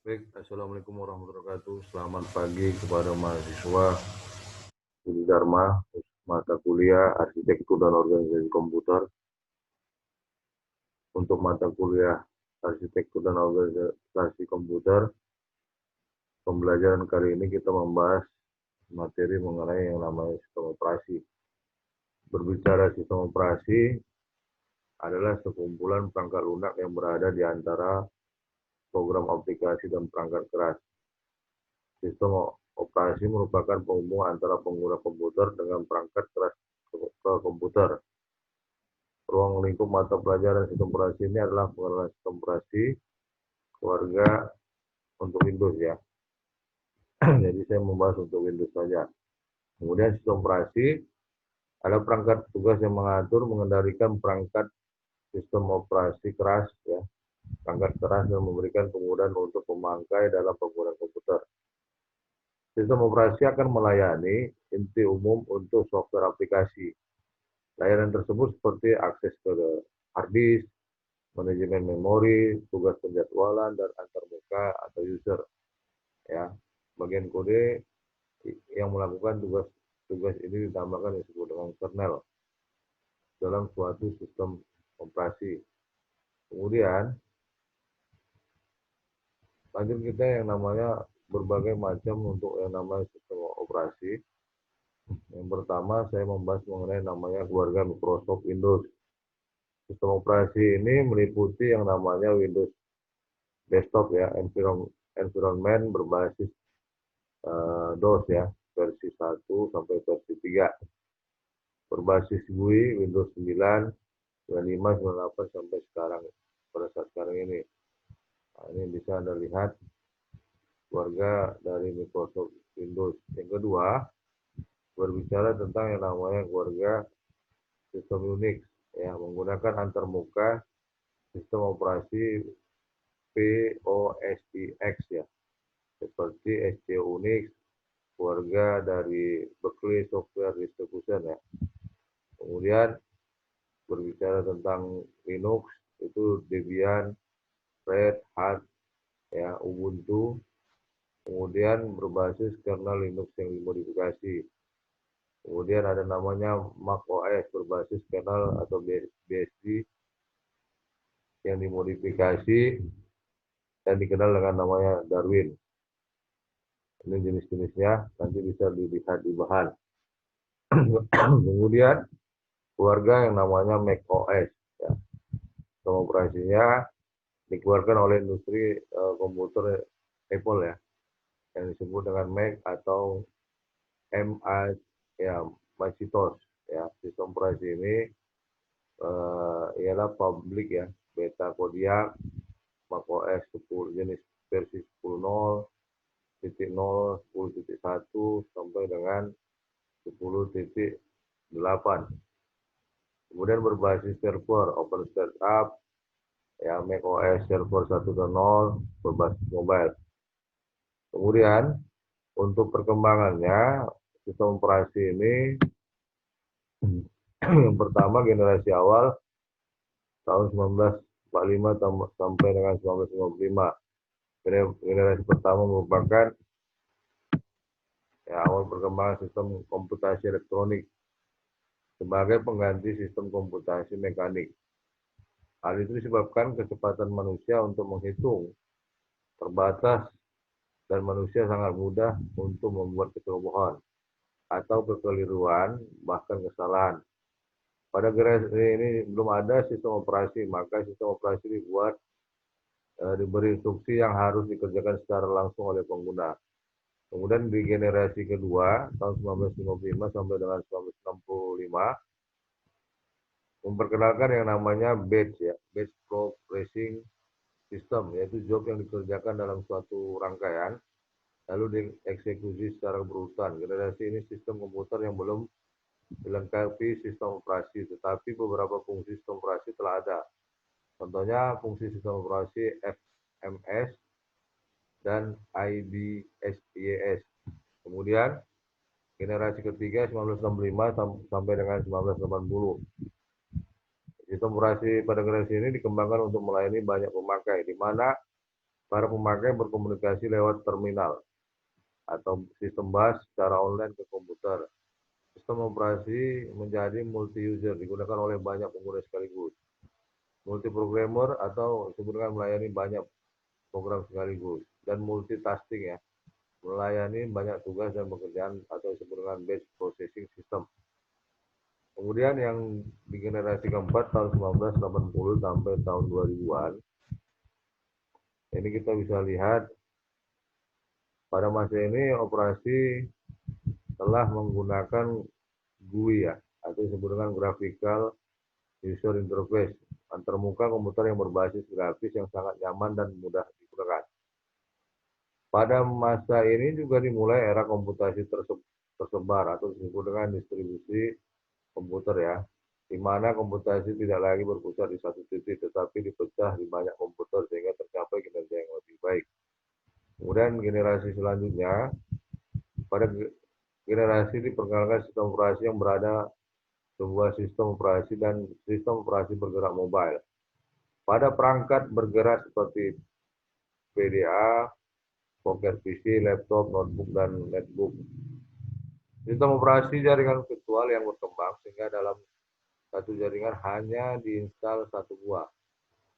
Baik, Assalamualaikum warahmatullahi wabarakatuh. Selamat pagi kepada mahasiswa Budi Dharma, mata kuliah Arsitektur dan Organisasi Komputer. Untuk mata kuliah Arsitektur dan Organisasi Komputer, pembelajaran kali ini kita membahas materi mengenai yang namanya sistem operasi. Berbicara sistem operasi adalah sekumpulan perangkat lunak yang berada di antara program aplikasi dan perangkat keras. Sistem operasi merupakan penghubung antara pengguna komputer dengan perangkat keras ke komputer. Ruang lingkup mata pelajaran sistem operasi ini adalah pengenalan sistem operasi keluarga untuk Windows ya. Jadi saya membahas untuk Windows saja. Kemudian sistem operasi ada perangkat tugas yang mengatur, mengendalikan perangkat sistem operasi keras ya, perangkat keras dan memberikan kemudahan untuk pemangkai dalam penggunaan komputer. Sistem operasi akan melayani inti umum untuk software aplikasi. Layanan tersebut seperti akses ke hard disk, manajemen memori, tugas penjadwalan dan antarmuka atau user. Ya, bagian kode yang melakukan tugas ini ditambahkan yang disebut dengan kernel dalam suatu sistem operasi. Kemudian lanjut kita yang namanya berbagai macam untuk yang namanya sistem operasi. Yang pertama saya membahas mengenai namanya keluarga Microsoft Windows. Sistem operasi ini meliputi yang namanya Windows desktop ya, environment berbasis DOS ya, versi 1 sampai versi 3. Berbasis GUI Windows 9, 95, 98 sampai sekarang pada saat sekarang ini. Nah, ini bisa Anda lihat keluarga dari Microsoft Windows. Yang kedua, berbicara tentang yang namanya keluarga sistem Unix ya, menggunakan antarmuka sistem operasi POSIX ya, seperti SC Unix, keluarga dari Berkeley Software Distribution ya. Kemudian berbicara tentang Linux itu Debian, Red Hat, ya Ubuntu. Kemudian berbasis kernel Linux yang dimodifikasi. Kemudian ada namanya Mac OS berbasis kernel atau BSD yang dimodifikasi dan dikenal dengan namanya Darwin. Ini jenis-jenisnya nanti bisa dilihat di bahan. Kemudian keluarga yang namanya Mac OS ya. Sistem operasinya dikeluarkan oleh industri komputer Apple ya, yang disebut dengan Mac atau MA ya, Macintosh ya. Sistem operasi ini ialah publik ya, beta Kodiak, macOS 10 jenis versi 10.0, 10.1 sampai dengan 10.8. Kemudian berbasis server Open Startup ya, macOS server 1.0 berbasis mobile. Kemudian untuk perkembangannya sistem operasi ini yang pertama generasi awal tahun 1945 sampai dengan 1955. Generasi pertama merupakan ya, awal perkembangan sistem komputasi elektronik sebagai pengganti sistem komputasi mekanik. Hal itu disebabkan kecepatan manusia untuk menghitung terbatas dan manusia sangat mudah untuk membuat kecerobohan atau kekeliruan, bahkan kesalahan. Pada generasi ini belum ada sistem operasi, maka sistem operasi dibuat diberi instruksi yang harus dikerjakan secara langsung oleh pengguna. Kemudian di generasi kedua tahun 1955 sampai dengan 1965 memperkenalkan yang namanya batch ya, batch processing system, yaitu job yang dikerjakan dalam suatu rangkaian lalu dieksekusi secara berurutan. Generasi ini sistem komputer yang belum dilengkapi sistem operasi, tetapi beberapa fungsi sistem operasi telah ada. Contohnya fungsi sistem operasi FMS dan IBSYS. Kemudian generasi ketiga 1965 sampai dengan 1980. Sistem operasi pada generasi ini dikembangkan untuk melayani banyak pemakai, di mana Para pemakai berkomunikasi lewat terminal atau sistem BAS secara online ke komputer. Sistem operasi menjadi multi-user, digunakan oleh banyak pengguna sekaligus. Multi-programmer atau sebenarnya melayani banyak program sekaligus. Dan multitasking ya, melayani banyak tugas dan pekerjaan atau disebut dengan batch processing system. Kemudian yang di generasi keempat tahun 1980 sampai tahun 2000-an, ini kita bisa lihat pada masa ini operasi telah menggunakan GUI ya, atau disebut dengan Graphical User Interface, antarmuka komputer yang berbasis grafis yang sangat nyaman dan mudah digunakan. Pada masa ini juga dimulai era komputasi tersebar atau disebut dengan distribusi komputer ya, di mana komputasi tidak lagi berpusat di satu titik tetapi dipecah di banyak komputer sehingga tercapai kinerja yang lebih baik. Kemudian generasi selanjutnya, pada generasi diperkenalkan sistem operasi yang berada sebuah sistem operasi dan sistem operasi bergerak mobile. Pada perangkat bergerak seperti PDA, Pocket PC, laptop, notebook, dan netbook. Sistem operasi jaringan virtual yang berkembang sehingga dalam satu jaringan hanya diinstal satu buah.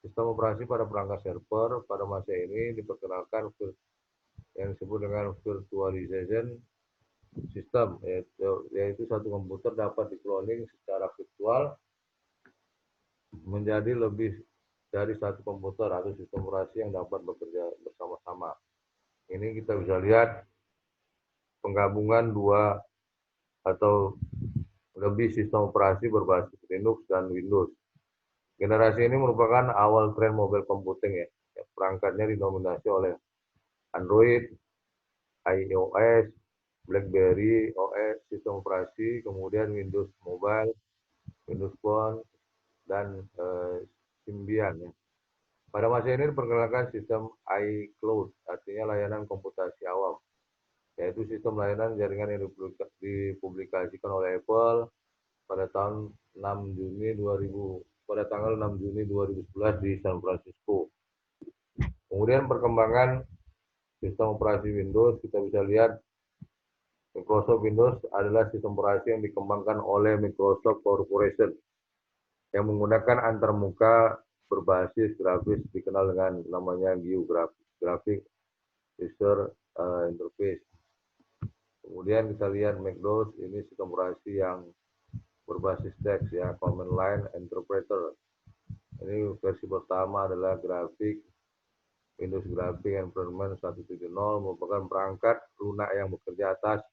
Sistem operasi pada perangkat server pada masa ini diperkenalkan yang disebut dengan virtualization system, yaitu satu komputer dapat dikloning secara virtual menjadi lebih dari satu komputer atau sistem operasi yang dapat bekerja bersama-sama. Ini kita bisa lihat penggabungan dua atau lebih sistem operasi berbasis Linux dan Windows. Generasi ini merupakan awal tren mobile computing ya. Perangkatnya didominasi oleh Android, iOS, BlackBerry OS, sistem operasi, kemudian Windows Mobile, Windows Phone, dan Symbian ya. Pada masa ini diperkenalkan sistem iCloud, artinya layanan komputasi awam, yaitu sistem layanan jaringan yang dipublikasikan oleh Apple pada tahun 6 Juni 2000 pada tanggal 6 Juni 2011 di San Francisco. Kemudian perkembangan sistem operasi Windows, kita bisa lihat Microsoft Windows adalah sistem operasi yang dikembangkan oleh Microsoft Corporation yang menggunakan antarmuka berbasis grafis dikenal dengan namanya GUI, Graphic User Interface. Kemudian kita lihat Mac-DOS, ini sistem operasi yang berbasis teks ya, Command Line Interpreter. Ini versi pertama adalah grafik Windows Graphic Environment 1.0, merupakan perangkat lunak yang bekerja atas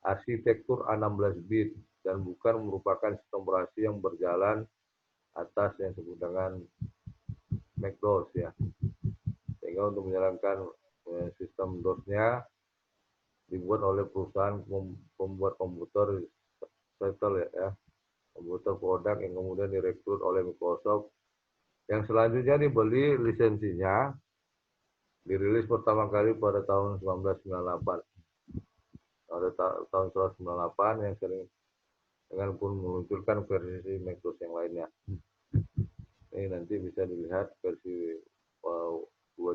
arsitektur 16 bit dan bukan merupakan sistem operasi yang berjalan atas yang disebut dengan Mac-DOS ya. Sehingga untuk menjalankan sistem DOS-nya dibuat oleh perusahaan pembuat komputer Settle ya, komputer produk yang kemudian direkrut oleh Microsoft, yang selanjutnya dibeli lisensinya, dirilis pertama kali pada tahun 1998. Pada tahun 1998 yang sering dengan pun meluncurkan versi Mac-DOS yang lainnya. Ini nanti bisa dilihat versi 2.0,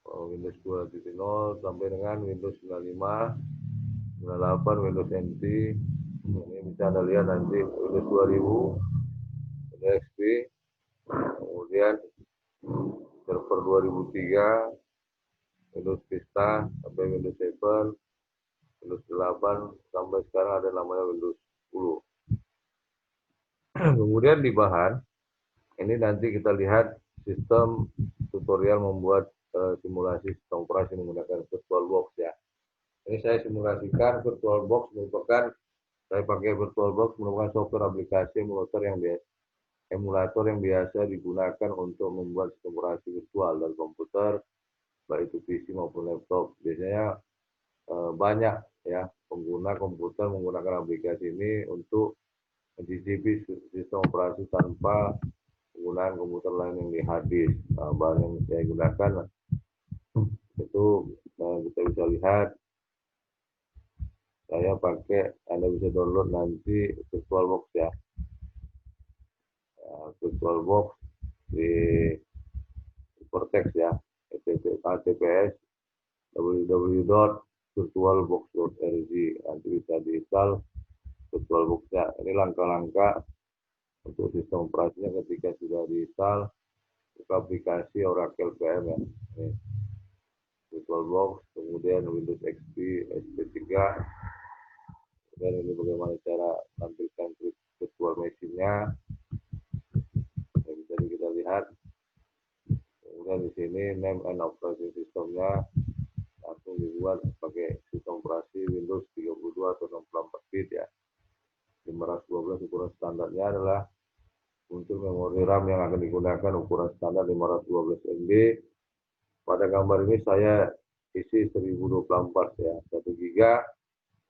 Windows 2.0 sampai dengan Windows 95, 98, Windows NT. Ini bisa Anda lihat nanti Windows 2000, Windows XP, kemudian server 2003, Windows Vista sampai Windows 7, Windows 8 sampai sekarang ada namanya Windows 10. Kemudian di bahan ini nanti kita lihat sistem tutorial membuat simulasi sistem operasi menggunakan VirtualBox ya. Ini saya simulasikan VirtualBox merupakan, saya pakai VirtualBox merupakan software aplikasi emulator yang biasa digunakan untuk membuat sistem operasi virtual dan komputer, baik itu PC maupun laptop. Biasanya banyak ya pengguna komputer menggunakan aplikasi ini untuk mencicipi sistem operasi tanpa penggunaan komputer lain yang di hard disk. Bahan yang saya gunakan itu kita bisa lihat, saya pakai, Anda bisa download nanti VirtualBox ya. VirtualBox di Cortex ya, https www.virtualbox.org, nanti bisa diinstal VirtualBox-nya. Ini langkah-langkah untuk sistem operasinya ketika sudah diinstal, buka aplikasi Oracle PM ya. Ini VirtualBox, kemudian Windows XP, SP3, dan ini bagaimana cara tampilkan virtual machine-nya. Yang bisa kita lihat. Kemudian di sini name and operating system-nya langsung dibuat pakai sistem operasi Windows 32 atau 64 bit ya. 512 ukuran standarnya adalah untuk memori RAM yang akan digunakan ukuran standar 512 MB. Pada gambar ini saya isi 1024 ya, 1 GB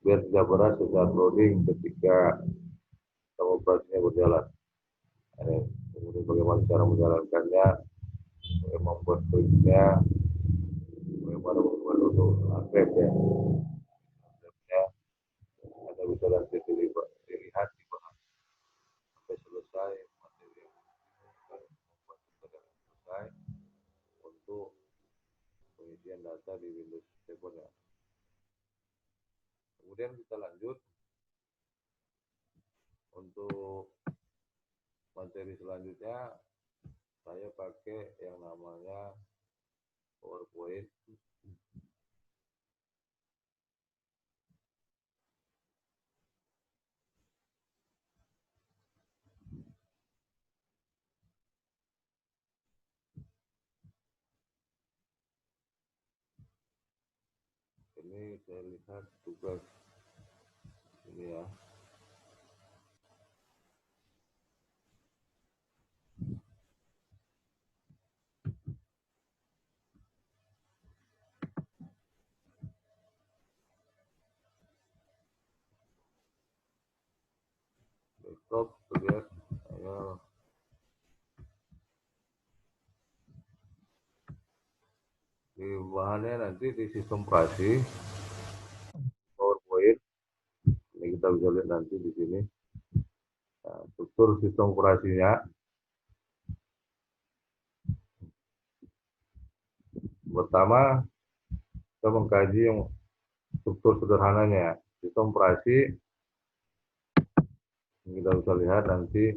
biar tidak berat saat loading ketika operasinya berjalan. Kemudian bagaimana cara menjalankannya, bagaimana membuat scriptnya, bagaimana membuat untuk update ya. Anda bisa nanti dilihat di bawah sampai selesai materi yang membuat selesai untuk pengisian data di Windows 7 ya. Kemudian kita lanjut untuk materi selanjutnya. Saya pakai yang namanya PowerPoint. Ini saya lihat tugas ini ya. Desktop terlihat saya di bahannya nanti di sistem operasi PowerPoint. Ini kita bisa lihat nanti di sini. Nah, struktur sistem operasinya. Pertama, kita mengkaji yang struktur sederhananya. Sistem operasi ini kita bisa lihat nanti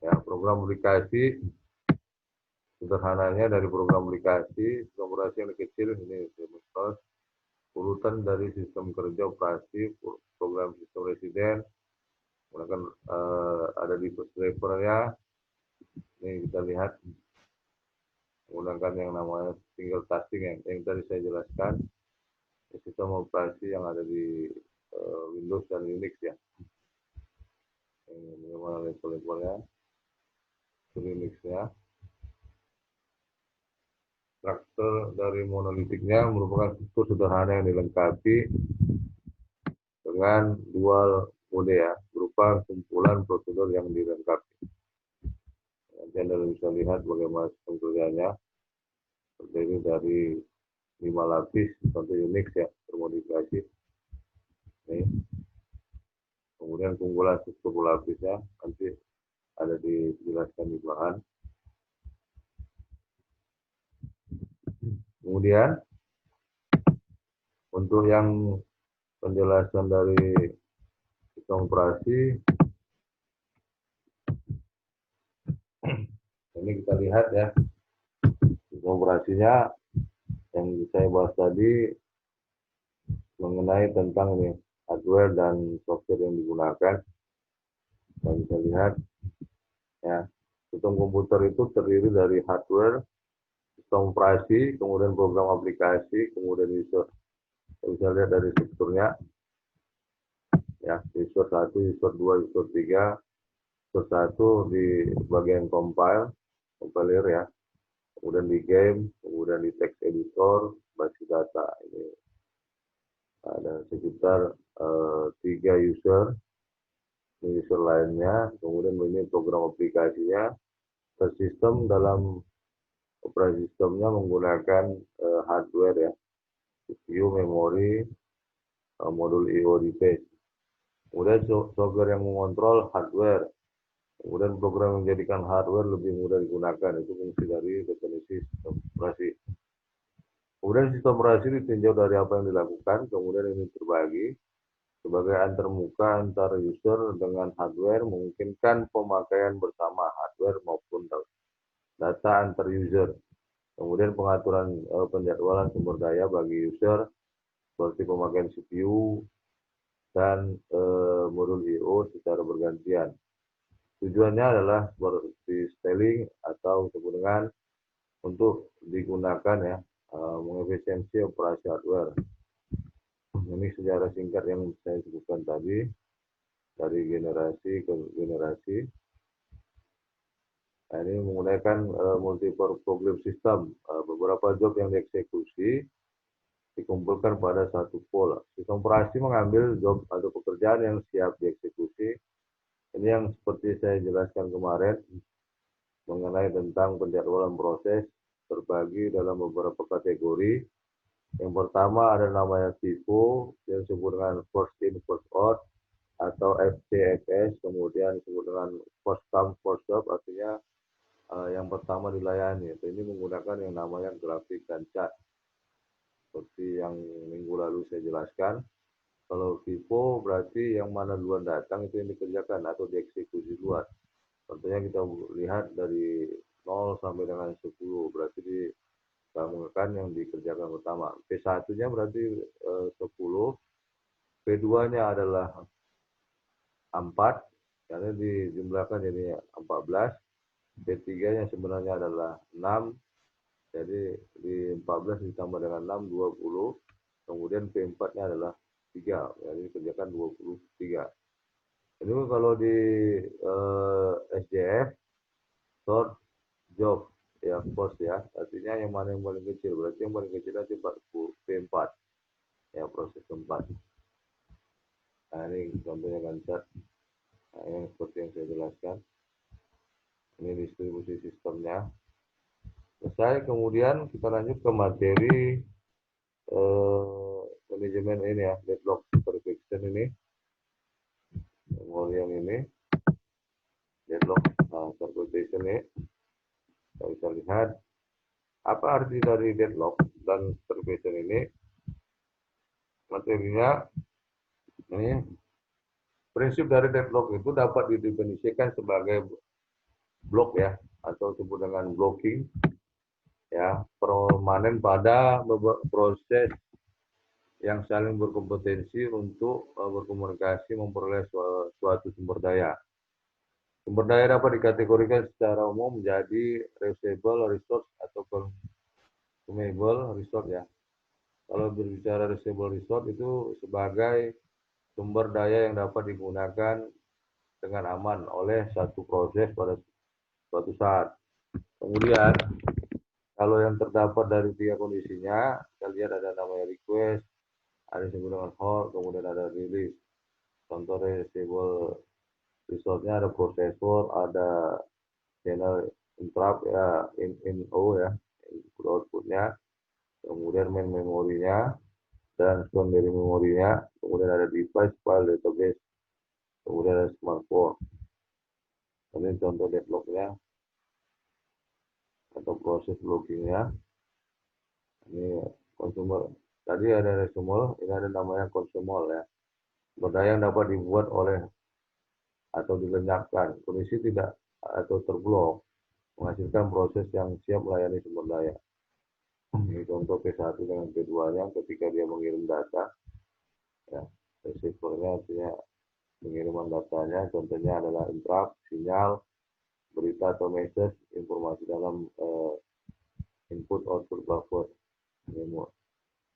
ya, program aplikasi sederhananya dari program aplikasi, sistem operasi yang kecil ini urutan dari sistem kerja operasi, program sistem residen, menggunakan ada di first driver-nya. Ini kita lihat menggunakan yang namanya single tasking yang tadi saya jelaskan, sistem operasi yang ada di Windows dan Linux ya. Ini bagaimana level-levelnya, Linux-nya. Struktur dari monolitiknya merupakan struktur sederhana yang dilengkapi dengan dual mode ya, berupa kumpulan prosedur yang dilengkapi. Nanti Anda bisa lihat bagaimana sistem kerjanya, terdiri dari 5 lapis, contoh Unix ya, termodifikasi. Ini. Kemudian kumpulan struktur lapisnya nanti ada dijelaskan di bahan. Kemudian untuk yang penjelasan dari sistem operasi, ini kita lihat ya, sistem operasinya yang saya bahas tadi mengenai tentang ini hardware dan software yang digunakan. Kita bisa lihat ya, sistem komputer itu terdiri dari hardware, sistem operasi, kemudian program aplikasi, kemudian user. Kita bisa lihat dari strukturnya ya, user 1, user 2, user 3. User 1 di bagian compiler ya, kemudian di game, kemudian di text editor, basis data. Ini ada sekitar 3 user, ini user lainnya, kemudian ini program aplikasinya. Sistem dalam operasi sistemnya menggunakan hardware ya, CPU, memori, modul I/O device. Kemudian software yang mengontrol hardware, Kemudian program yang menjadikan hardware lebih mudah digunakan, itu fungsi dari definisi sistem operasi. Kemudian sistem operasi ditinjau dari apa yang dilakukan, kemudian ini terbagi sebagai antarmuka antar user dengan hardware, memungkinkan pemakaian bersama hardware maupun data antar user. Kemudian pengaturan penjadwalan sumber daya bagi user, seperti pemakaian CPU dan modul I/O secara bergantian. Tujuannya adalah seperti styling atau disebut dengan untuk digunakan ya, mengefisiensi operasi hardware. Ini sejarah singkat yang saya sebutkan tadi, dari generasi ke generasi. Nah, ini menggunakan multiple problem system. Beberapa job yang dieksekusi dikumpulkan pada satu pool. Sistem operasi mengambil job atau pekerjaan yang siap dieksekusi. Ini yang seperti saya jelaskan kemarin mengenai tentang penjadwalan proses terbagi dalam beberapa kategori. Yang pertama ada namanya FIFO, yang disebut dengan first in first out atau FCFS, kemudian disebut dengan first come first serve, artinya yang pertama dilayani. Ini menggunakan yang namanya grafik dan chart seperti yang minggu lalu saya jelaskan. Kalau FIFO berarti yang mana duluan datang itu yang dikerjakan atau dieksekusi duluan. Contohnya kita lihat dari 0 sampai dengan 10, berarti dikatakan yang dikerjakan pertama. P1-nya berarti 10, P2-nya adalah 4, karena dijumlahkan jadi 14, P3-nya sebenarnya adalah 6, jadi di 14 ditambah dengan 6, 20, kemudian P4-nya adalah 3, jadi dikerjakan 23. Ini kalau di SJF, short job ya, post ya, artinya yang mana yang paling kecil, berarti yang paling kecil nanti P4 ya, proses keempat. Nah, ini contohnya Gantt, nah, yang seperti yang saya jelaskan, ini distribusi sistemnya selesai. Kemudian kita lanjut ke materi manajemen ini ya, deadlock prediction. Ini yang ini deadlock prediction ini kita bisa lihat apa arti dari deadlock dan prediction ini. Materinya ini, prinsip dari deadlock itu dapat didefinisikan sebagai blok ya, atau disebut dengan blocking ya, permanen pada proses yang saling berkompetensi untuk berkomunikasi memperoleh suatu sumber daya. Sumber daya dapat dikategorikan secara umum menjadi reusable resource atau consumable resource ya. Kalau berbicara reusable resource itu sebagai sumber daya yang dapat digunakan dengan aman oleh satu proses pada suatu saat. Kemudian kalau yang terdapat dari tiga kondisinya, kita lihat ada namanya request, ada yang disebut dengan hold, kemudian ada release. Contoh reusable resource-nya ada prosesor, ada channel interrupt ya, in-o ya, input outputnya, kemudian main memorinya, dan sound dari memorinya, kemudian ada device, file, database, kemudian ada smartphone. Ini contoh deadlock-nya atau proses blockingnya. Ini consumer. Tadi ada resumal, ini ada namanya consumal ya. Berdaya yang dapat dibuat oleh atau dilenyapkan. Kondisi tidak atau terblok menghasilkan proses yang siap melayani sumber daya. Ini contoh P1 dengan P2-nya ketika dia mengirim data. Ya, receivernya artinya pengiriman datanya, contohnya adalah interrupt, sinyal, berita atau message, informasi dalam input output buffer.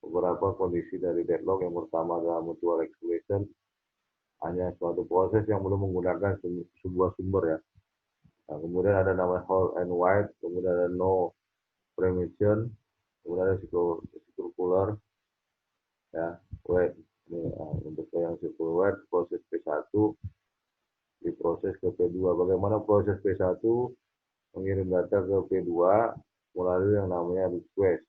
Beberapa kondisi dari deadlock. Yang pertama adalah mutual exclusion, hanya suatu proses yang belum menggunakan sebuah sumber ya. Nah, kemudian ada namanya hold and wait, kemudian ada no permission, kemudian ada circular ya, wait. Ini untuk yang circular wait, proses P1 diproses ke P2. Bagaimana proses P1 mengirim data ke P2 melalui yang namanya request,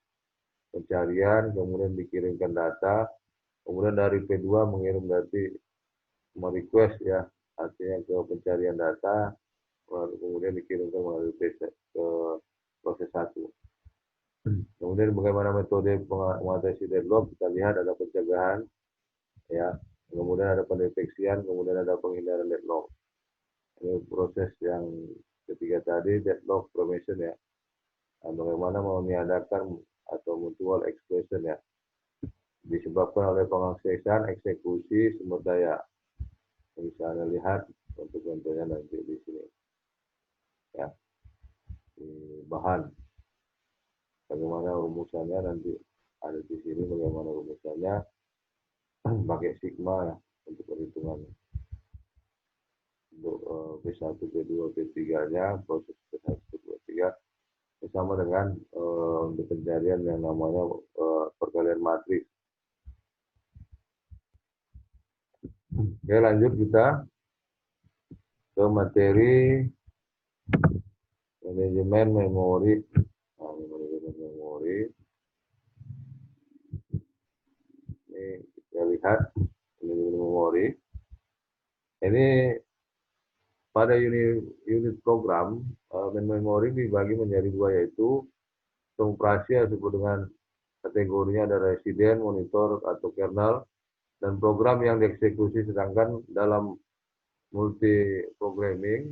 pencarian, kemudian dikirimkan data, kemudian dari P2 mengirim data, merequest ya, artinya ke pencarian data, kemudian dikirimkan melalui ke proses satu. Kemudian bagaimana metode mengatasi deadlock, kita lihat ada pencegahan, ya, kemudian ada pendeteksian, kemudian ada penghindaran deadlock. Ini proses yang ketiga tadi, deadlock prevention ya. Nah, bagaimana meniadakan atau mutual exclusion ya, disebabkan oleh pengaksesan eksekusi sumber daya. Bisa Anda lihat untuk contohnya nanti di sini ya, di bahan. Bagaimana rumusannya nanti ada di sini, bagaimana rumusannya pakai sigma ya untuk perhitungannya. Untuk P1, P2, P3-nya, proses P1, P2, P3 sama dengan untuk pencarian yang namanya perkalian matriks. Oke, lanjut kita ke materi manajemen memori. Nah, manajemen memori. Ini kita lihat manajemen memori. Ini pada unit program, memori dibagi menjadi dua, yaitu sistem operasi yang disebut dengan kategorinya ada resident, monitor, atau kernel, dan program yang dieksekusi. Sedangkan dalam multi programming,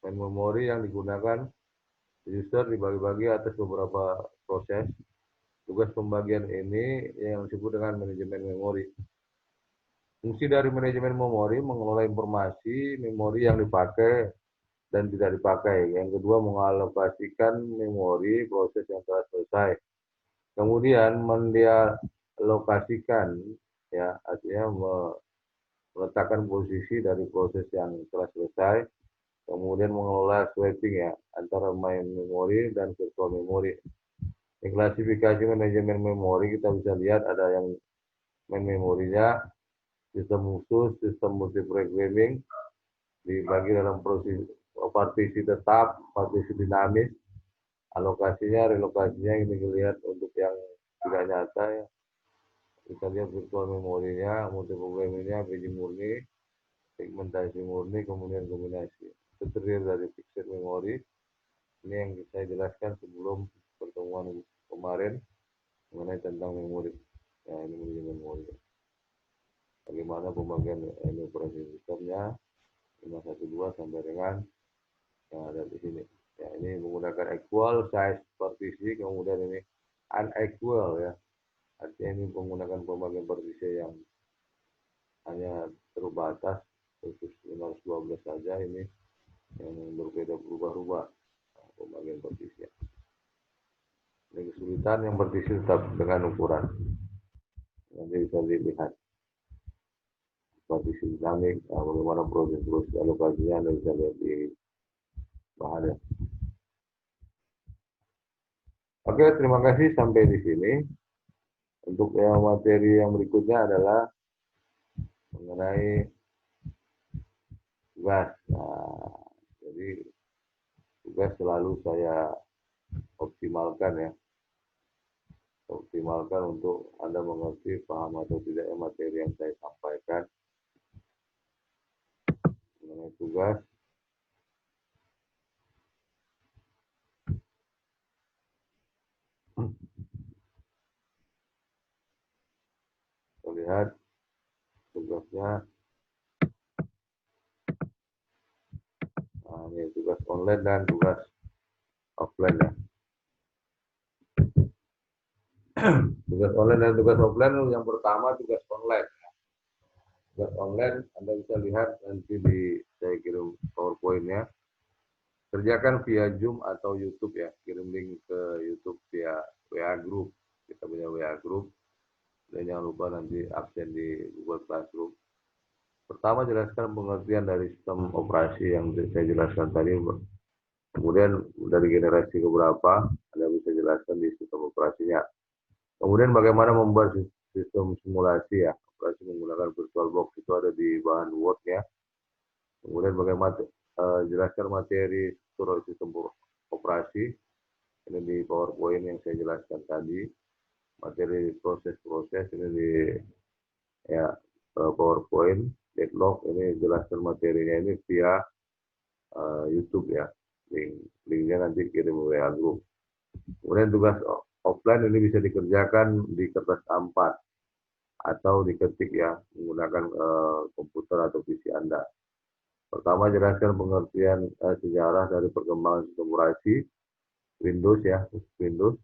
memori yang digunakan user dibagi-bagi atas beberapa proses. Tugas pembagian ini yang disebut dengan manajemen memori. Fungsi dari manajemen memori mengelola informasi memori yang dipakai dan tidak dipakai. Yang kedua, mengalokasikan memori proses yang telah selesai. Kemudian mendialokasikan, ya, artinya meletakkan posisi dari proses yang telah selesai. Kemudian mengelola swapping ya antara main memori dan virtual memori. Di klasifikasi manajemen memori kita bisa lihat ada yang main memorinya, sistem khusus, sistem multiprogramming, dibagi dalam partisi tetap, partisi dinamis, alokasinya, relokasinya ini dilihat untuk yang tidak nyata ya. Kita lihat virtual memorinya, multiprogrammingnya, biji murni, segmentasi murni, kemudian kombinasi. Itu terdiri dari fixed memory. Ini yang saya jelaskan sebelum pertemuan kemarin mengenai tentang memori. Ya, ini memori. Bagaimana pembagian ini operasi sistemnya 512 sampai dengan yang ada di sini. Ya, ini menggunakan equal size partisi, kemudian ini unequal ya. Artinya ini menggunakan pembagian partisi yang hanya terbatas khusus 512 saja, ini yang berbeda berubah-ubah pembagian partisi. Ini kesulitan yang partisi tetap dengan ukuran. Nanti bisa dilihat partisi dinamik, bagaimana proses-proses alokasinya Anda bisa lihat di bahannya. Oke, terima kasih sampai di sini. Untuk yang materi yang berikutnya adalah mengenai tugas. Nah, jadi tugas selalu saya optimalkan ya. Optimalkan untuk Anda mengerti, paham atau tidaknya materi yang saya sampaikan. Mengenai tugas, kita lihat tugasnya. Nah, ini tugas online dan tugas offline ya. Tugas online dan tugas offline, yang pertama tugas online. Tugas online Anda bisa lihat nanti di saya kirim PowerPoint-nya. Kerjakan via Zoom atau YouTube ya. Kirim link ke YouTube via WA Group. Kita punya WA Group. Dan jangan lupa nanti absen di Google Classroom. Pertama, jelaskan pengertian dari sistem operasi yang saya jelaskan tadi. Kemudian dari generasi keberapa, Anda bisa jelaskan di sistem operasinya. Kemudian bagaimana membuat sistem simulasi ya. Operasi menggunakan VirtualBox itu ada di bahan Word-nya. Kemudian bagaimana jelaskan materi struktur sistem operasi. Ini di PowerPoint yang saya jelaskan tadi. Materi proses-proses ini di ya PowerPoint. Deadlock ini jelaskan materinya ini via YouTube ya. Linknya nanti kirim WA group. Kemudian tugas offline ini bisa dikerjakan di kertas A4 atau diketik ya menggunakan komputer atau PC Anda. Pertama, jelaskan pengertian sejarah dari perkembangan sistem operasi Windows ya, Windows.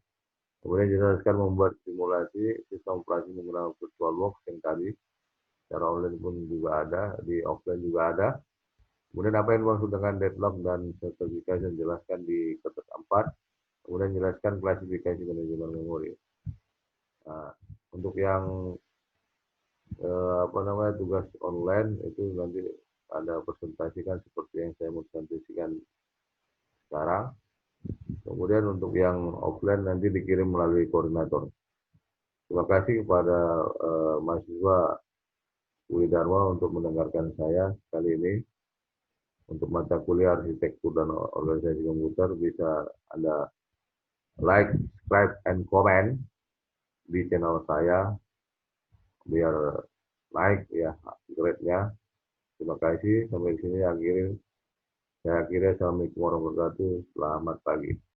Kemudian jelaskan membuat simulasi sistem operasi menggunakan VirtualBox yang tadi. Secara online pun juga ada, di offline juga ada. Kemudian apa yang dimaksud dengan deadlock dan sertifikasi jelaskan di kertas 4. Kemudian jelaskan klasifikasi manajemen memori. Nah, untuk yang apa namanya tugas online itu nanti ada presentasikan seperti yang saya mau presentasikan sekarang. Kemudian untuk yang offline nanti dikirim melalui koordinator. Terima kasih kepada mahasiswa UI Dharma untuk mendengarkan saya kali ini. Untuk mata kuliah arsitektur dan organisasi komputer bisa Anda like, subscribe, and comment di channel saya biar naik ya grade-nya. Terima kasih sampai di sini akhirnya saya kira Assalamualaikum warahmatullahi wabarakatuh. Selamat pagi.